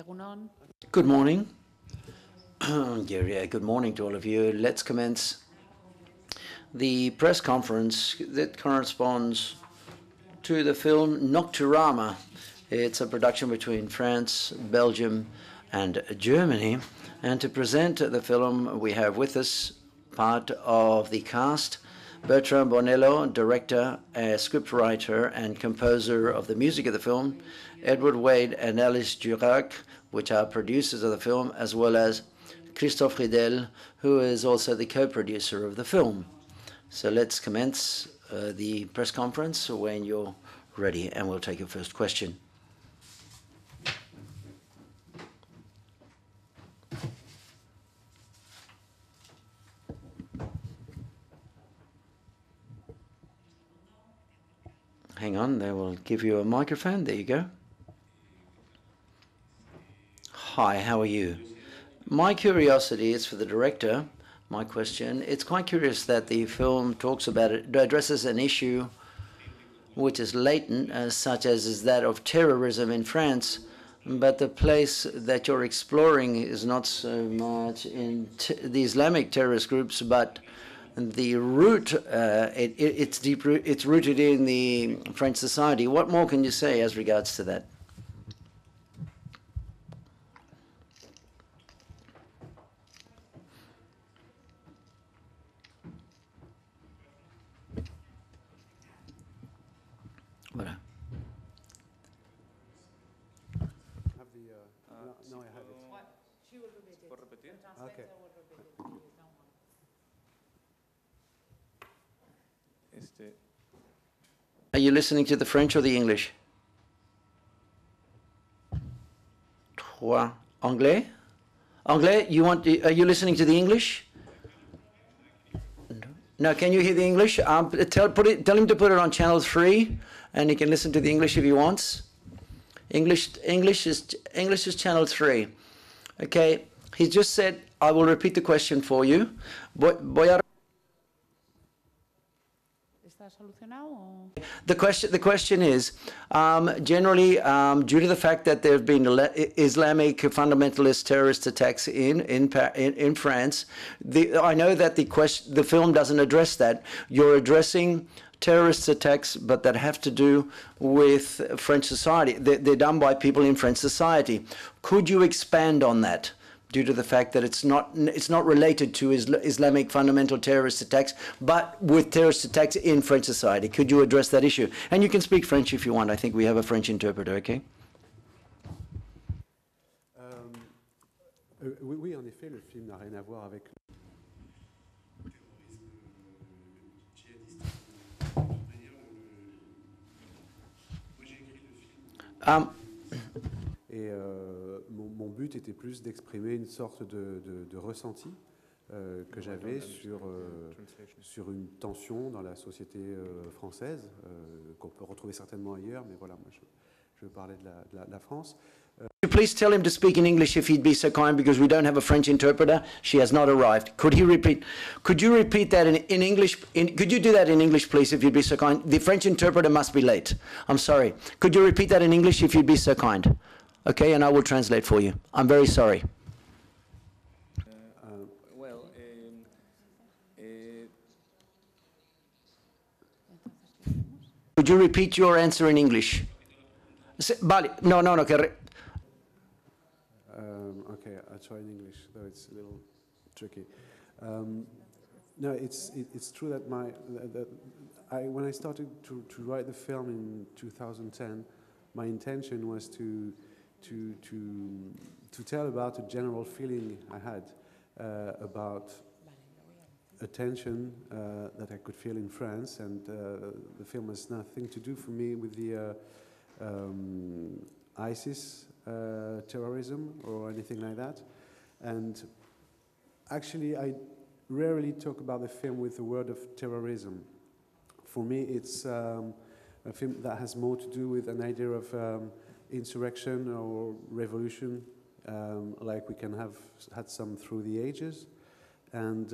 Egunon. Good morning. Good morning to all of you. Let's commence the press conference that corresponds to the film Nocturama. It's a production between France, Belgium, and Germany. And to present the film, we have with us part of the cast, Bertrand Bonello, director, scriptwriter, and composer of the music of the film, Edward Wade and Alice Durac, which are producers of the film, as well as Christophe Ridel, who is also the co-producer of the film. So let's commence the press conference when you're ready, and we'll take your first question. Hang on, they will give you a microphone. There you go. Hi, how are you? My curiosity is for the director. My question, it's quite curious that the film talks about it, addresses an issue which is latent, such as is that of terrorism in France, but the place that you're exploring is not so much in the Islamic terrorist groups, but the root, it's rooted in the French society. What more can you say as regards to that? Voilà. No, I have it. She will repeat it. repetir? The translator will repeat it. Don't worry. Are you listening to the French or the English? Trois. Anglais? Anglais, are you listening to the English? No, can you hear the English? Tell him to put it on channel 3, and he can listen to the English if he wants. English is channel 3. Okay, he just said, I will repeat the question for you. The question is, generally, due to the fact that there have been Islamic fundamentalist terrorist attacks in France, I know that the film doesn't address that. You're addressing terrorist attacks, but that have to do with French society. They're done by people in French society. Could you expand on that? Due to the fact that it's not related to Islamic fundamental terrorist attacks, but with terrorist attacks in French society. Could you address that issue? And you can speak French if you want. I think we have a French interpreter, okay? Oui, en effet, le film n'a rien à voir avec Et mon but était plus d'exprimer une sorte de ressenti que j'avais sur une tension dans la société française, qu'on peut retrouver certainement ailleurs, mais voilà, moi je parlais de la France. Could you please tell him to speak in English if he'd be so kind, because we don't have a French interpreter. She has not arrived. Could you repeat that in English? Could you do that in English, please, if you'd be so kind? The French interpreter must be late. I'm sorry. Could you repeat that in English if you'd be so kind? Okay, and I will translate for you. I'm very sorry. Could you repeat your answer in English? Vale, no. Okay, I'll try in English, though it's a little tricky. No, it's true that when I started to write the film in 2010, my intention was to tell about a general feeling I had about a tension that I could feel in France, and the film has nothing to do for me with the ISIS terrorism or anything like that. And actually, I rarely talk about the film with the word of terrorism. For me, it's a film that has more to do with an idea of insurrection or revolution, like we can have had some through the ages. And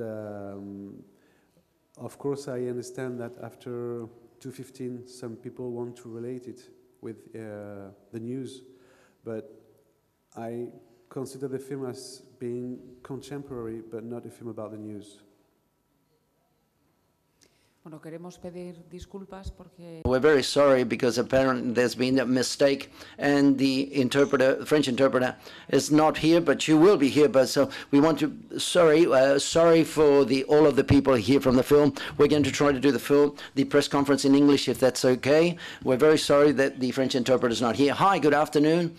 of course, I understand that after 2015, some people want to relate it with the news, but I consider the film as being contemporary, but not a film about the news. Bueno, queremos pedir disculpas porque We're very sorry because apparently there's been a mistake and the interpreter, French interpreter, is not here, but she will be here. But so we want to sorry for all of the people here from the film. We're going to try to do the press conference in English if that's okay. We're very sorry that the French interpreter is not here. Hi, good afternoon.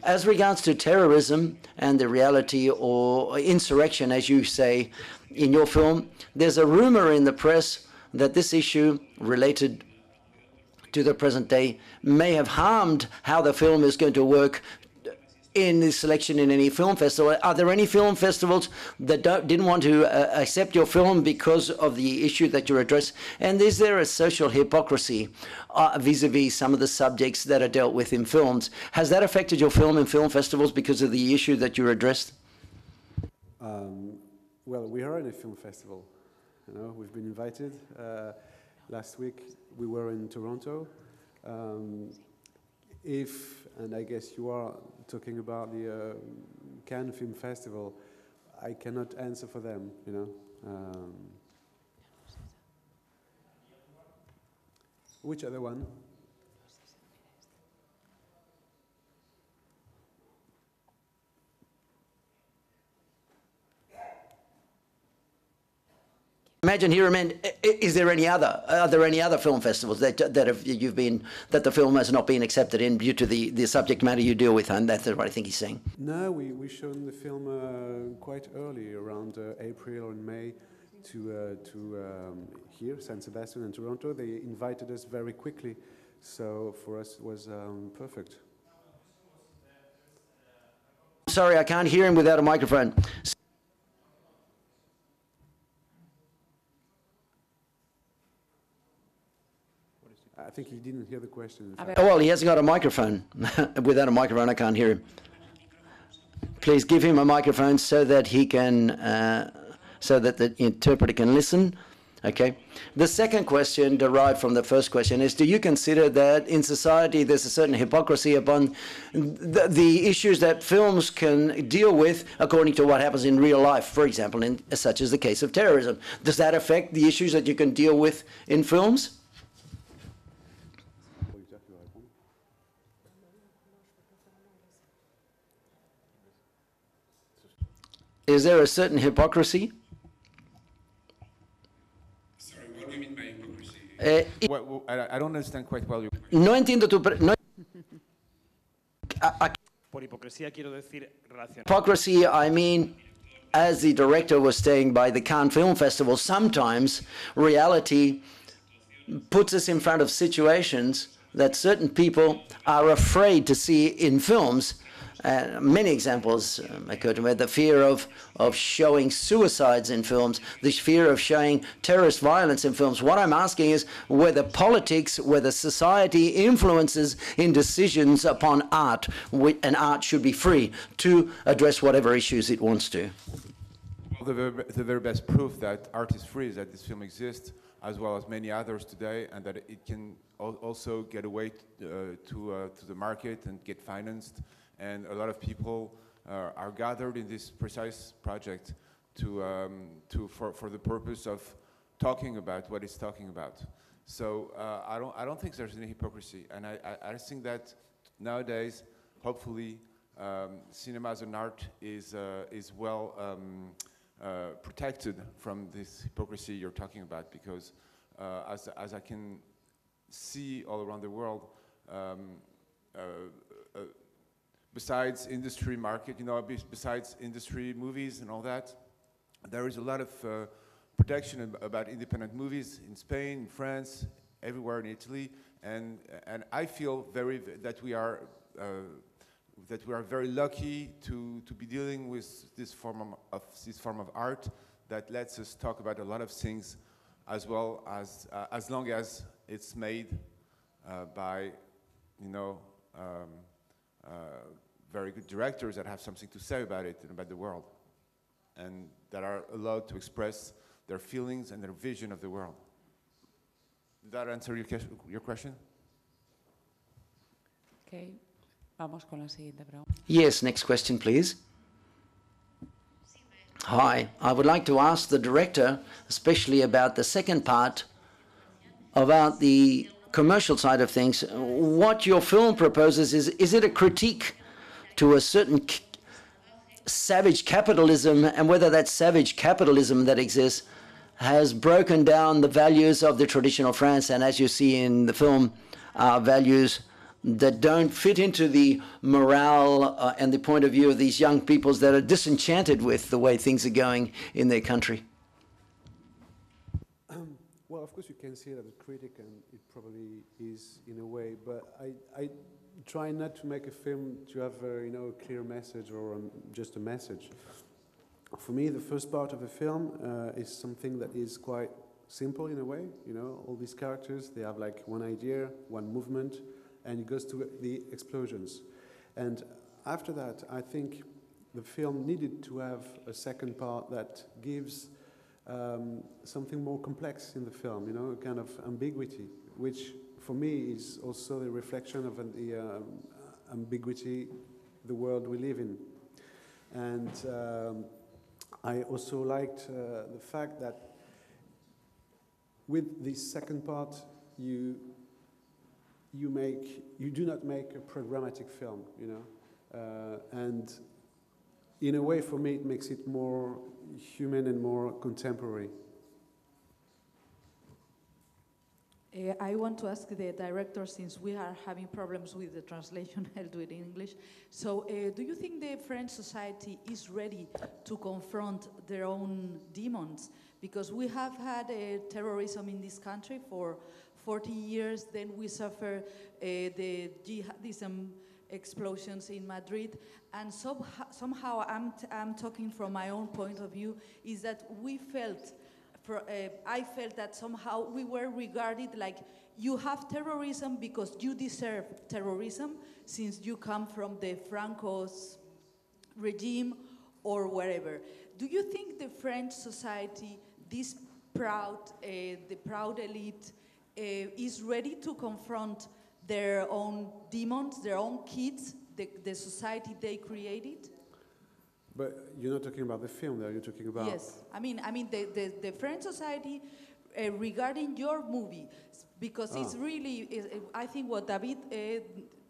As regards to terrorism and the reality or insurrection, as you say in your film, there's a rumor in the press that this issue related to the present day may have harmed how the film is going to work in the selection in any film festival. Are there any film festivals that didn't want to accept your film because of the issue that you address? And is there a social hypocrisy vis-a-vis some of the subjects that are dealt with in films? Has that affected your film in film festivals because of the issue that you addressed? Well, we are in a film festival. You know, we've been invited. Last week we were in Toronto. And I guess you are talking about the Cannes Film Festival, I cannot answer for them, you know. Which other one? Imagine here, is there any other? Are there any other film festivals that the film has not been accepted in due to the subject matter you deal with? And that's what I think he's saying. No, we shown the film quite early, around April or May, to here, San Sebastian and Toronto. They invited us very quickly, so for us it was perfect. Sorry, I can't hear him without a microphone. I think he didn't hear the question. Oh, well, he hasn't got a microphone. Without a microphone, I can't hear him. Please give him a microphone so that he can, so that the interpreter can listen. Okay. The second question, derived from the first question, is: do you consider that in society there's a certain hypocrisy upon the issues that films can deal with according to what happens in real life? For example, such as the case of terrorism. Does that affect the issues that you can deal with in films? Is there a certain hypocrisy? Sorry, what do you mean by hypocrisy? I don't understand quite well. No entiendo tu... Por hipocresía quiero decir relacionado. Hypocrisy, I mean, as the director was saying by the Cannes Film Festival, sometimes reality puts us in front of situations that certain people are afraid to see in films. Many examples occur to me. The fear of showing suicides in films, the fear of showing terrorist violence in films. What I'm asking is whether politics, whether society influences in decisions upon art, and art should be free to address whatever issues it wants to. Well, the very best proof that art is free is that this film exists, as well as many others today, and that it can also get away to the market and get financed. And a lot of people are gathered in this precise project for the purpose of talking about what it's talking about. So I don't think there's any hypocrisy, and I think that nowadays, hopefully, cinema as an art is well protected from this hypocrisy you're talking about, because as I can see all around the world. Besides industry market, you know, besides industry movies and all that, there is a lot of protection about independent movies in Spain, in France, everywhere in Italy, and I feel that we are very lucky to be dealing with this form of art that lets us talk about a lot of things, as well as long as it's made by, you know. Very good directors that have something to say about it and about the world, and that are allowed to express their feelings and their vision of the world. Did that answer your question? Okay. Vamos con la siguiente pregunta. Yes, next question, please. Hi, I would like to ask the director, especially about the second part, about the commercial side of things. What your film proposes is it a critique to a certain savage capitalism, and whether that savage capitalism that exists has broken down the values of the traditional France, and as you see in the film, values that don't fit into the morale and the point of view of these young peoples that are disenchanted with the way things are going in their country? Well, of course, you can see it as a critic, and it probably is in a way. But I try not to make a film to have a clear message or just a message. For me, the first part of the film is something that is quite simple in a way. All these characters, they have like one idea, one movement, and it goes to the explosions. And after that, I think the film needed to have a second part that gives something more complex in the film, a kind of ambiguity, which for me is also the reflection of the ambiguity, the world we live in. And I also liked the fact that with this second part, you do not make a programmatic film, and in a way, for me, it makes it more human and more contemporary. I want to ask the director, since we are having problems with the translation, I'll do it in English. So, do you think the French society is ready to confront their own demons? Because we have had terrorism in this country for 40 years, then we suffer the jihadism explosions in Madrid, and somehow I'm talking from my own point of view, is that we felt, I felt that somehow we were regarded like you have terrorism because you deserve terrorism since you come from the Franco's regime or wherever. Do you think the French society, this proud, the proud elite, is ready to confront their own demons, their own kids, the society they created? But you're not talking about the film there, you're talking about... Yes, I mean the French society regarding your movie, because it's really, I think what David,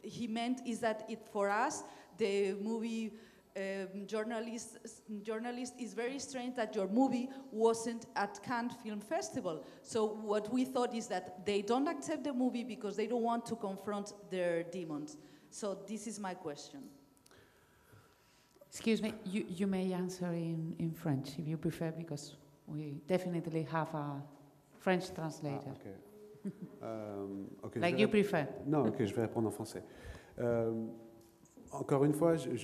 he meant is that for us, the movie journalist is very strange that your movie wasn't at Cannes Film Festival. So what we thought is that they don't accept the movie because they don't want to confront their demons. So this is my question. Excuse me, you may answer in French if you prefer, because we definitely have a French translator. Okay, like you prefer. Non, ok, je vais répondre en français. Encore une fois, je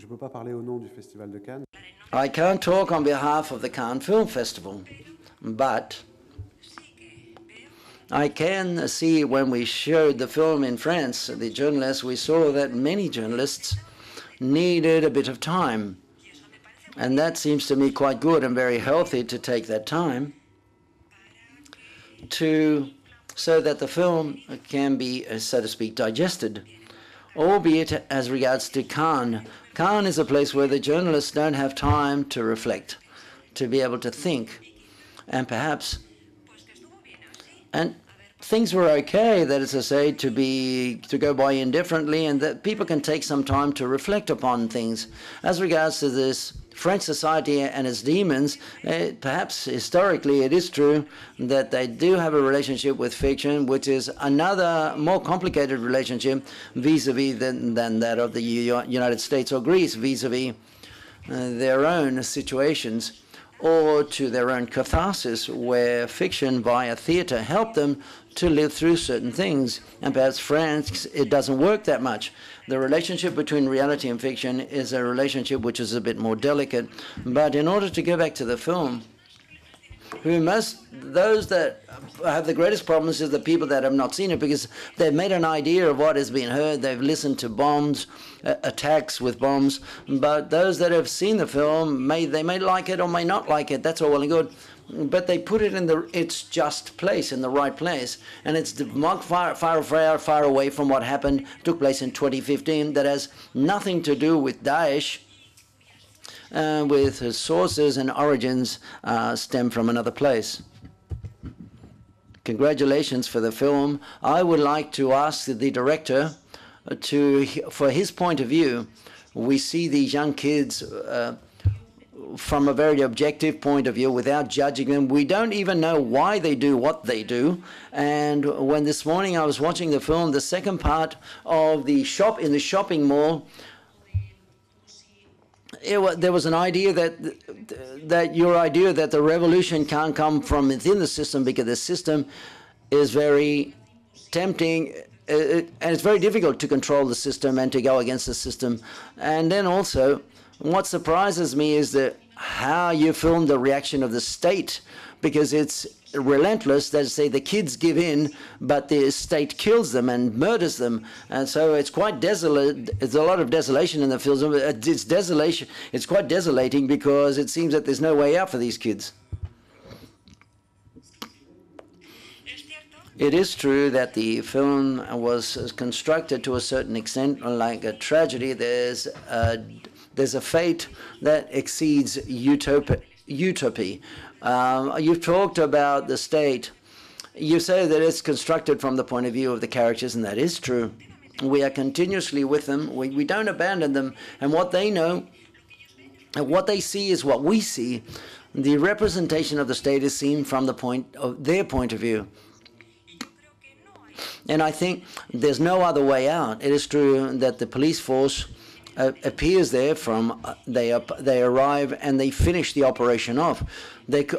peux pas parler au nom du Festival de Cannes. I can't talk on behalf of the Cannes Film Festival, but I can see when we showed the film in France, the journalists, we saw that many journalists needed a bit of time. And that seems to me quite good and very healthy to take that time so that the film can be, so to speak, digested. Albeit as regards to Cannes. Cannes is a place where the journalists don't have time to reflect, to be able to think, and perhaps, and things were okay, that is to say, to go by indifferently, and that people can take some time to reflect upon things. As regards to this French society and its demons, perhaps historically it is true that they do have a relationship with fiction, which is another more complicated relationship vis-a-vis than that of the United States or Greece, vis-a-vis their own situations, or to their own catharsis, where fiction via theatre helped them to live through certain things. And perhaps France, it doesn't work that much. The relationship between reality and fiction is a relationship which is a bit more delicate. But in order to go back to the film, those that have the greatest problems is the people that have not seen it, because they've made an idea of what has been heard. They've listened to bombs, attacks with bombs. But those that have seen the film, they may like it or may not like it. That's all well and good. But they put it in its just place, in the right place. And it's far away from what took place in 2015, that has nothing to do with Daesh, with his sources and origins stem from another place. Congratulations for the film. I would like to ask the director for his point of view. We see these young kids from a very objective point of view, without judging them. We don't even know why they do what they do. And when this morning I was watching the film, the second part of the shopping mall, there was an idea that your idea that the revolution can't come from within the system, because the system is very tempting, and it's very difficult to control the system and to go against the system. And then also, what surprises me is how you film the reaction of the state, because it's relentless. They say the kids give in, but the state kills them and murders them, and so it's quite desolate. There's a lot of desolation in the film. It's desolation. It's quite desolating, because it seems that there's no way out for these kids. It is true that the film was constructed to a certain extent like a tragedy. There's a fate that exceeds utopia. You've talked about the state. You say that it's constructed from the point of view of the characters, and that is true. We are continuously with them. We don't abandon them. And what they know, and what they see is what we see. The representation of the state is seen from their point of view. And I think there's no other way out. It is true that the police force appears there they arrive and they finish the operation off.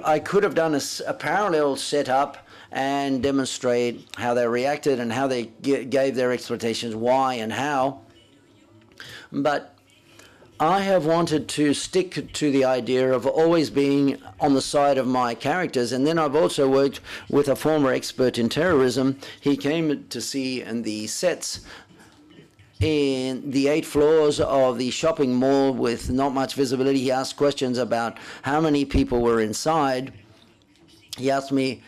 I could have done a parallel setup and demonstrate how they reacted and how they gave their explanations, why and how. But I have wanted to stick to the idea of always being on the side of my characters. And then I've also worked with a former expert in terrorism. He came to see in the sets in the 8 floors of the shopping mall with not much visibility. He asked questions about how many people were inside. He asked me,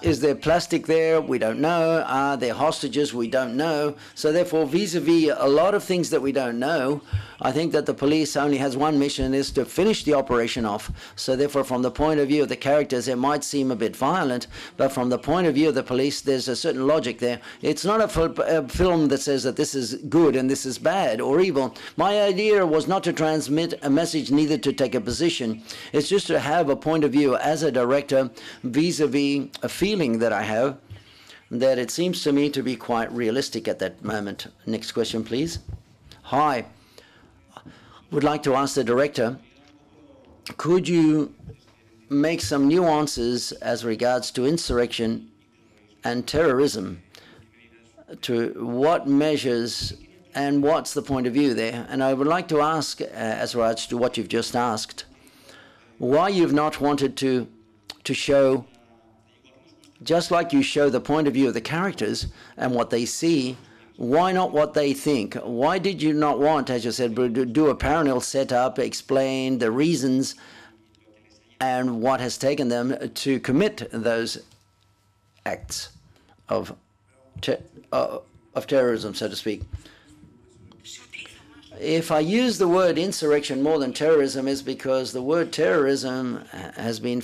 is there plastic there? We don't know. Are there hostages? We don't know. So therefore, vis-a-vis a lot of things that we don't know, I think that the police only has one mission, is to finish the operation off. So therefore, from the point of view of the characters, it might seem a bit violent, but from the point of view of the police, there's a certain logic there. It's not a film that says that this is good and this is bad or evil. My idea was not to transmit a message, neither to take a position. It's just to have a point of view as a director vis-a-vis a feeling that I have, that it seems to me to be quite realistic at that moment. Next question, please. Hi. Would like to ask the director, could you make some nuances as regards to insurrection and terrorism? To what measures and what's the point of view there? And I would like to ask, as regards to what you've just asked, why you've not wanted to show, just like you show the point of view of the characters and what they see, why not what they think? Why did you not want, as you said, do a parallel setup, explain the reasons and what has taken them to commit those acts of terrorism, so to speak? If I use the word insurrection more than terrorism, is because the word terrorism has been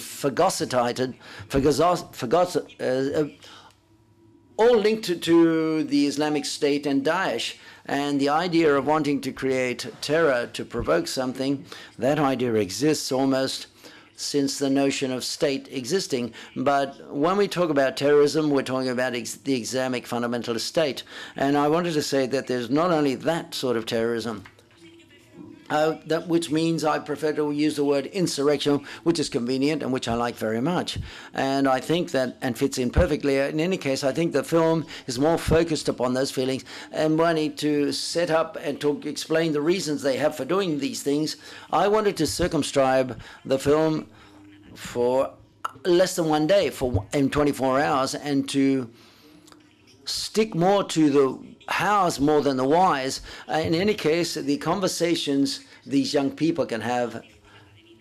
all linked to the Islamic State and Daesh. And the idea of wanting to create terror to provoke something, that idea exists almost since the notion of state existing. But when we talk about terrorism, we're talking about the Islamic fundamentalist state. And I wanted to say that there's not only that sort of terrorism, which means I prefer to use the word insurrection, which is convenient and which I like very much. And I think that, and fits in perfectly. In any case, I think the film is more focused upon those feelings and wanting to set up and to explain the reasons they have for doing these things. I wanted to circumscribe the film for less than one day in 24 hours, and to stick more to the hows more than the whys. In any case, the conversations these young people can have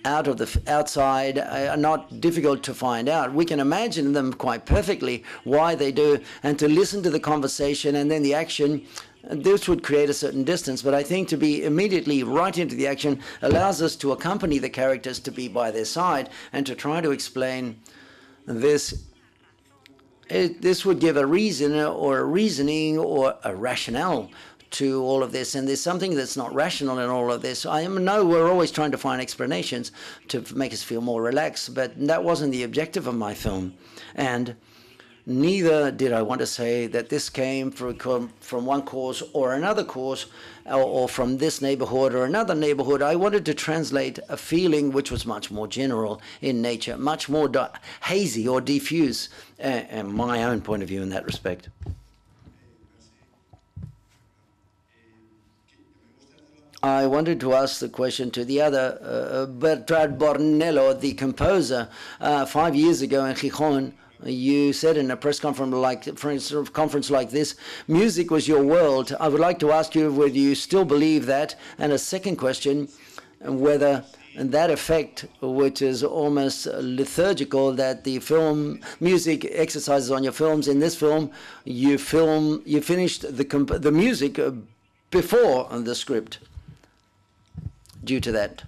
outside are not difficult to find out. We can imagine them quite perfectly, why they do, and to listen to the conversation and then the action. This would create a certain distance, but I think to be immediately right into the action allows us to accompany the characters, to be by their side, and to try to explain this. This would give a reason or a reasoning or a rationale to all of this, and there's something that's not rational in all of this. I know we're always trying to find explanations to make us feel more relaxed, but that wasn't the objective of my film. And neither did I want to say that this came from one cause or another cause, or from this neighborhood or another neighborhood. I wanted to translate a feeling which was much more general in nature, much more hazy or diffuse, and my own point of view in that respect. I wanted to ask the question to the other, Bertrand Bornello, the composer. 5 years ago in Gijón, you said in a press conference like this, music was your world. I would like to ask you whether you still believe that. And a second question, whether that effect, which is almost liturgical, that the film music exercises on your films. In this film, you finished the music before the script. Due to that.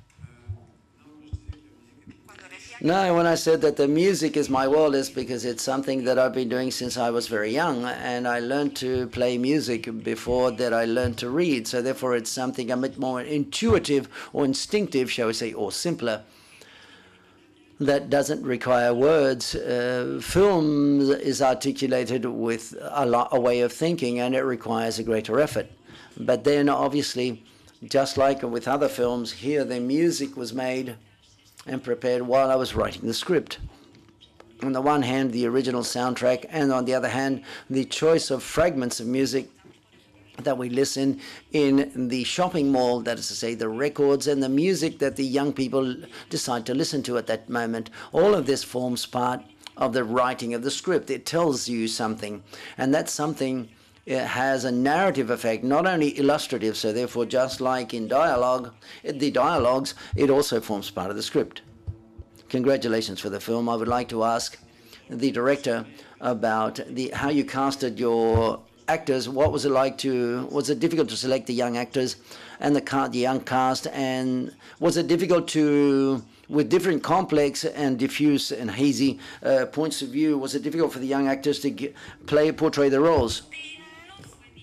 No, when I said that the music is my world, is because it's something that I've been doing since I was very young, and I learned to play music before that I learned to read. So therefore it's something a bit more intuitive or instinctive, shall we say, or simpler, that doesn't require words. Film is articulated with a way of thinking, and it requires a greater effort. But then obviously, just like with other films, here the music was made and prepared while I was writing the script. On the one hand, the original soundtrack, and on the other hand, the choice of fragments of music that we listen in the shopping mall, that is to say, the records and the music that the young people decide to listen to at that moment. All of this forms part of the writing of the script. It tells you something, and that something has a narrative effect, not only illustrative, so therefore just like in dialogue, the dialogues, it also forms part of the script. Congratulations for the film. I would like to ask the director about how you casted your actors. What was it like was it difficult to select the young actors and the young cast, and was it difficult with different complex and diffuse and hazy points of view, was it difficult for the young actors to portray the roles?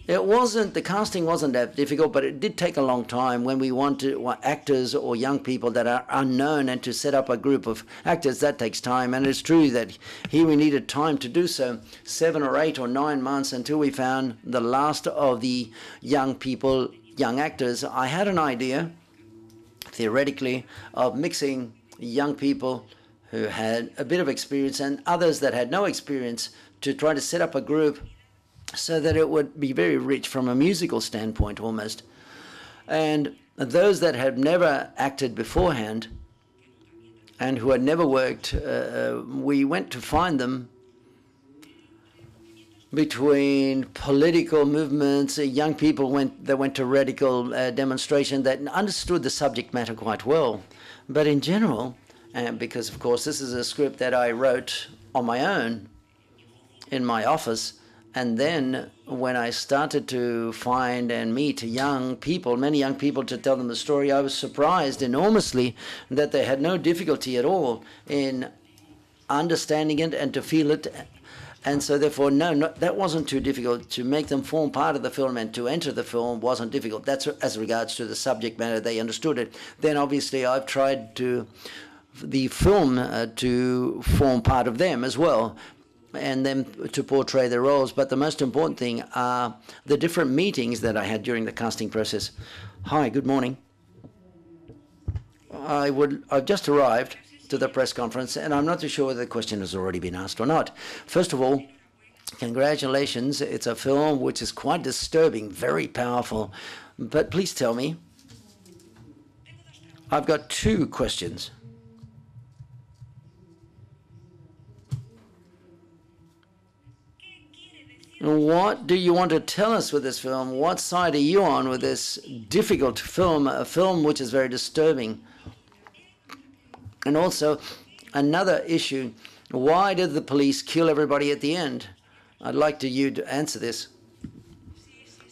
The casting wasn't that difficult, but it did take a long time when we want actors or young people that are unknown, and to set up a group of actors, that takes time. And it's true that here we needed time to do so, 7 or 8 or 9 months until we found the last of the young actors. I had an idea, theoretically, of mixing young people who had a bit of experience and others that had no experience, to try to set up a group so that it would be very rich from a musical standpoint almost. And those that had never acted beforehand and who had never worked, we went to find them between political movements, young people that went to radical demonstration, that understood the subject matter quite well. But in general, and because of course this is a script that I wrote on my own in my office, and then when I started to find and meet many young people to tell them the story, I was surprised enormously that they had no difficulty at all in understanding it and to feel it. And so therefore, no, that wasn't too difficult. To make them form part of the film and to enter the film wasn't difficult. That's as regards to the subject matter, they understood it. Then obviously I've tried the film to form part of them as well, and them to portray their roles. But the most important thing are the different meetings that I had during the casting process. Hi, good morning. I've just arrived to the press conference, and I'm not too sure whether the question has already been asked or not. First of all, congratulations. It's a film which is quite disturbing, very powerful. But please tell me, I've got 2 questions. What do you want to tell us with this film? What side are you on with this difficult film, a film which is very disturbing? And also, another issue, why did the police kill everybody at the end? I'd like you to answer this.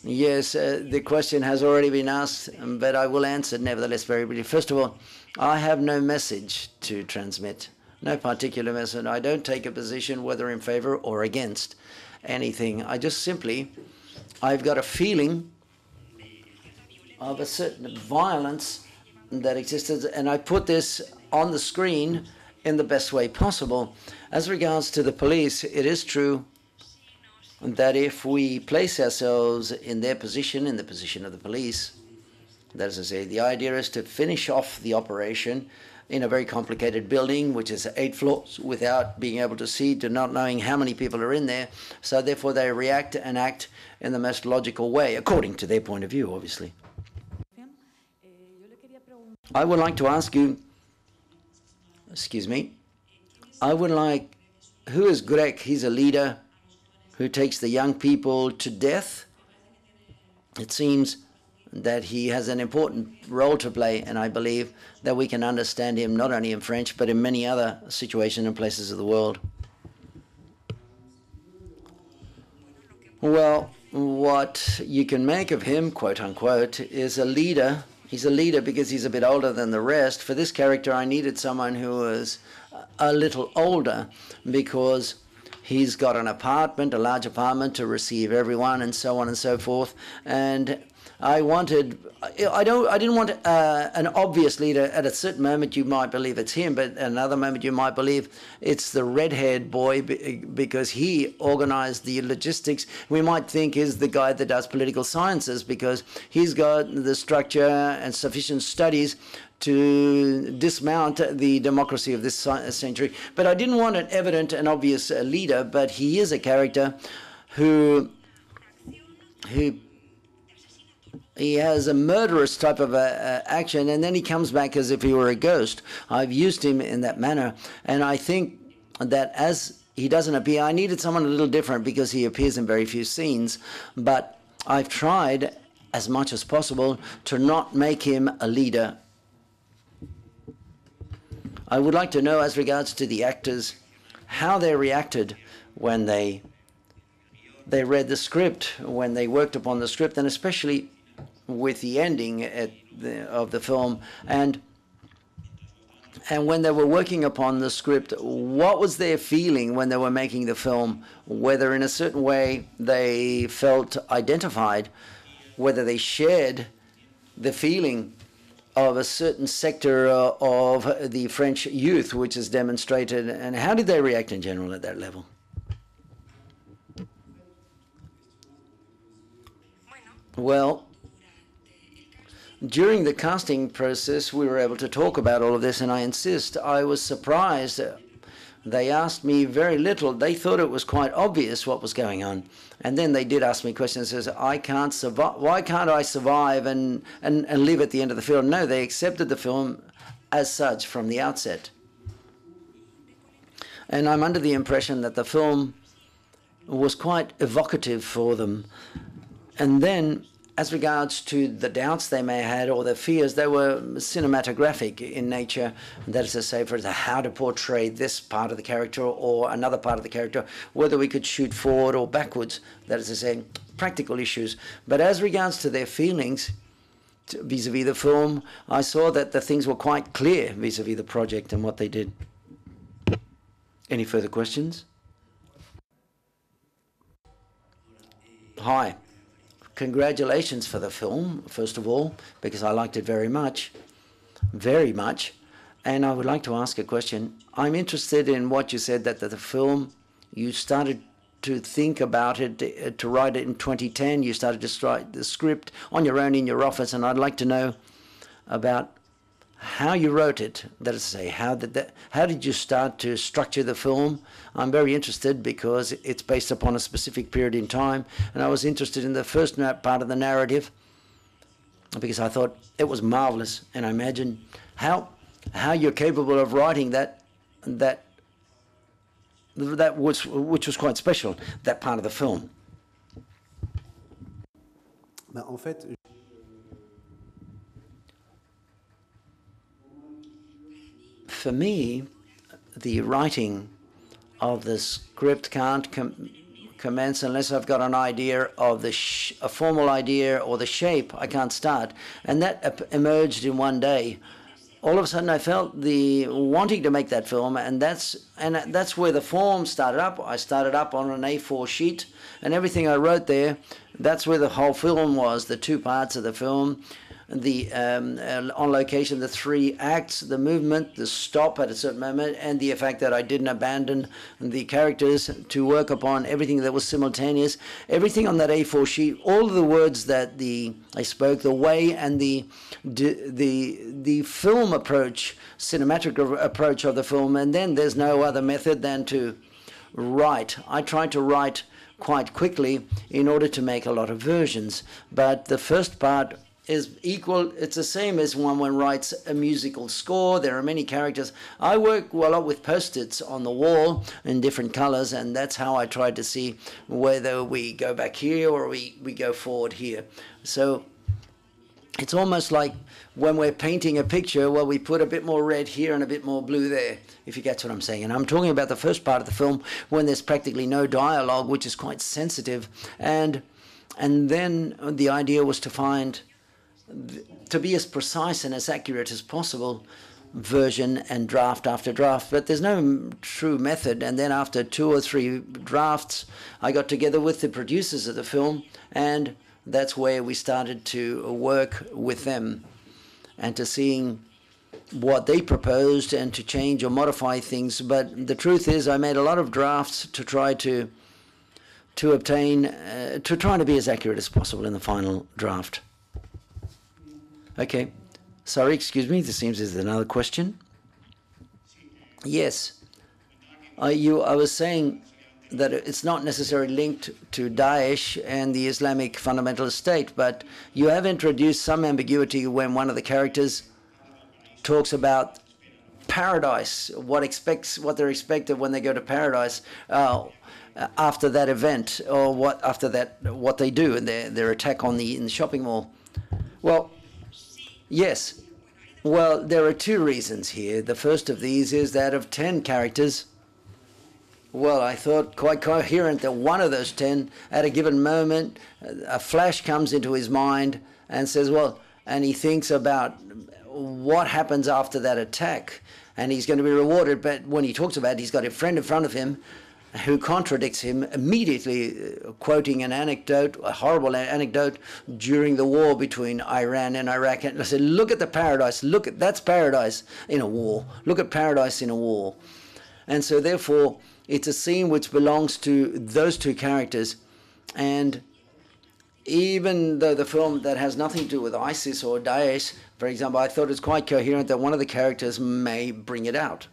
Yes, the question has already been asked, but I will answer nevertheless very briefly. First of all, I have no message to transmit, no particular message. I don't take a position whether in favor or against anything. I just simply, I've got a feeling of a certain violence that existed, and I put this on the screen in the best way possible. As regards to the police, it is true that if we place ourselves in their position, in the position of the police, that is to say, the idea is to finish off the operation in a very complicated building, which is 8 floors, without being able to see, to not knowing how many people are in there. So therefore, they react and act in the most logical way, according to their point of view, obviously. I would like to ask you, excuse me, I would like, who is Greg? He's a leader who takes the young people to death. It seems that he has an important role to play, and I believe that we can understand him not only in French, but in many other situations and places of the world. Well, what you can make of him, quote unquote, is a leader. He's a leader because he's a bit older than the rest. For this character, I needed someone who was a little older because he's got an apartment, a large apartment to receive everyone and so on and so forth. And I didn't want an obvious leader. At a certain moment you might believe it's him, but at another moment you might believe it's the red-haired boy because he organized the logistics. We might think is the guy that does political sciences because he's got the structure and sufficient studies to dismount the democracy of this century. But I didn't want an evident and obvious leader, but he is a character who he has a murderous type of action, and then he comes back as if he were a ghost. I've used him in that manner, and I think that as he doesn't appear, I needed someone a little different because he appears in very few scenes, but I've tried as much as possible to not make him a leader. I would like to know, as regards to the actors, how they reacted when they read the script, when they worked upon the script, and especially with the ending of the film, and when they were working upon the script, what was their feeling when they were making the film, whether in a certain way they felt identified, whether they shared the feeling of a certain sector of the French youth, which is demonstrated, and how did they react in general at that level? Well, during the casting process, we were able to talk about all of this, and I insist, I was surprised. They asked me very little. They thought it was quite obvious what was going on. And then they did ask me questions, says, I can't survive. Why can't I survive and live at the end of the film? No, they accepted the film as such from the outset. And I'm under the impression that the film was quite evocative for them. And then, as regards to the doubts they may have had or their fears, they were cinematographic in nature. That is to say, for how to portray this part of the character or another part of the character, whether we could shoot forward or backwards. That is to say, practical issues. But as regards to their feelings vis-a-vis the film, I saw that the things were quite clear vis-a-vis the project and what they did. Any further questions? Hi. Congratulations for the film, first of all, because I liked it very much. And I would like to ask a question. I'm interested in what you said, that the film, you started to think about it, to write it in 2010. You started to write the script on your own in your office, and I'd like to know about how you wrote it. That is to say, how did you start to structure the film? I'm very interested because it's based upon a specific period in time, and I was interested in the first part of the narrative because I thought it was marvelous, and I imagine how you're capable of writing which was quite special, that part of the film. Bah, en fait, for me, the writing of the script can't commence unless I've got an idea of a formal idea or the shape. I can't start. And that emerged in one day. All of a sudden I felt the wanting to make that film, and that's where the form started up. I started up on an A4 sheet, and everything I wrote there, that's where the whole film was, the two parts of the film, the on location, the three acts, the movement, the stop at a certain moment, and the fact that I didn't abandon the characters to work upon everything that was simultaneous. Everything on that A4 sheet, all of the words that I spoke, the way and the film approach, cinematic approach of the film, and then there's no other method than to write. I tried to write quite quickly in order to make a lot of versions, but the first part is equal. It's the same as one writes a musical score. There are many characters. I work a lot with post-its on the wall in different colors, and that's how I tried to see whether we go back here or we go forward here. So it's almost like when we're painting a picture, well, we put a bit more red here and a bit more blue there, if you get what I'm saying. And I'm talking about the first part of the film when there's practically no dialogue, which is quite sensitive. And then the idea was to be as precise and as accurate as possible, version and draft after draft, but there's no true method. And then after 2 or 3 drafts, I got together with the producers of the film, and that's where we started to work with them and to seeing what they proposed and to change or modify things. But the truth is I made a lot of drafts to try to obtain, to try to be as accurate as possible in the final draft. Okay. Sorry, excuse me. This seems there's another question. Yes. I was saying that it's not necessarily linked to Daesh and the Islamic fundamentalist state, but you have introduced some ambiguity when one of the characters talks about paradise, what they're expected when they go to paradise after that event, or what they do in their attack in the shopping mall. Well, yes. Well, there are 2 reasons here. The first of these is that of 10 characters, well, I thought quite coherent that one of those 10, at a given moment, a flash comes into his mind and says, well, and he thinks about what happens after that attack, and he's going to be rewarded. But when he talks about it, he's got a friend in front of him who contradicts him, immediately quoting an anecdote, a horrible anecdote during the war between Iran and Iraq. And I said, look at the paradise. That's paradise in a war. Look at paradise in a war. And so therefore, it's a scene which belongs to those 2 characters. And even though the film that has nothing to do with ISIS or Daesh, for example, I thought it's quite coherent that one of the characters may bring it up.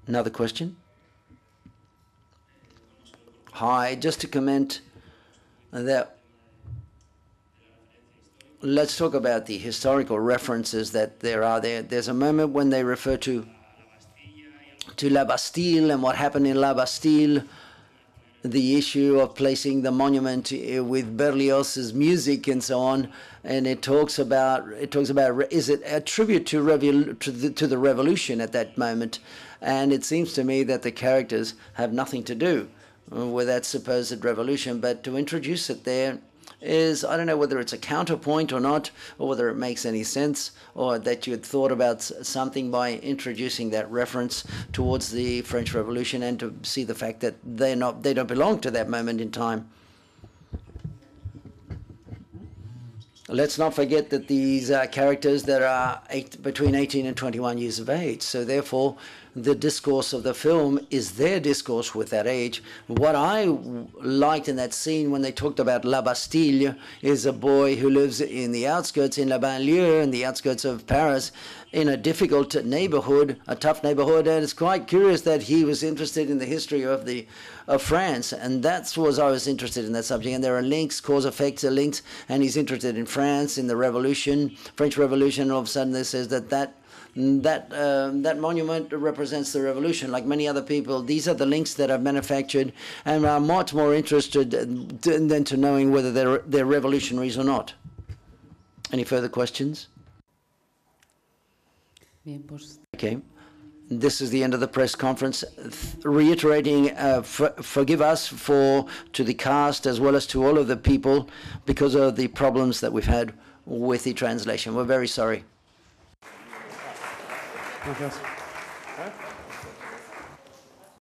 Another question? Hi, just to comment that, let's talk about the historical references that there are there. There's a moment when they refer to La Bastille and what happened in La Bastille, the issue of placing the monument with Berlioz's music and so on, and it talks about is it a tribute to the revolution at that moment? And it seems to me that the characters have nothing to do with that supposed revolution, but to introduce it there is, I don't know whether it's a counterpoint or not, or whether it makes any sense, or that you had thought about something by introducing that reference towards the French Revolution, and to see the fact that they don't belong to that moment in time. Let's not forget that these are characters that are between 18 and 21 years of age, so therefore the discourse of the film is their discourse with that age. What I liked in that scene when they talked about La Bastille is a boy who lives in the outskirts, in La Banlieue, in the outskirts of Paris, in a difficult neighborhood, a tough neighborhood, and it's quite curious that he was interested in the history of France, and that's what I was interested in that subject. And there are links, cause effects are links, and he's interested in France, in the revolution, French Revolution, and all of a sudden they says that That monument represents the revolution. Like many other people, these are the links that I've manufactured and are much more interested than to knowing whether they're revolutionaries or not. Any further questions? Bien, pues, Okay. This is the end of the press conference. Reiterating, forgive us to the cast as well as to all of the people because of the problems that we've had with the translation. We're very sorry. Gracias.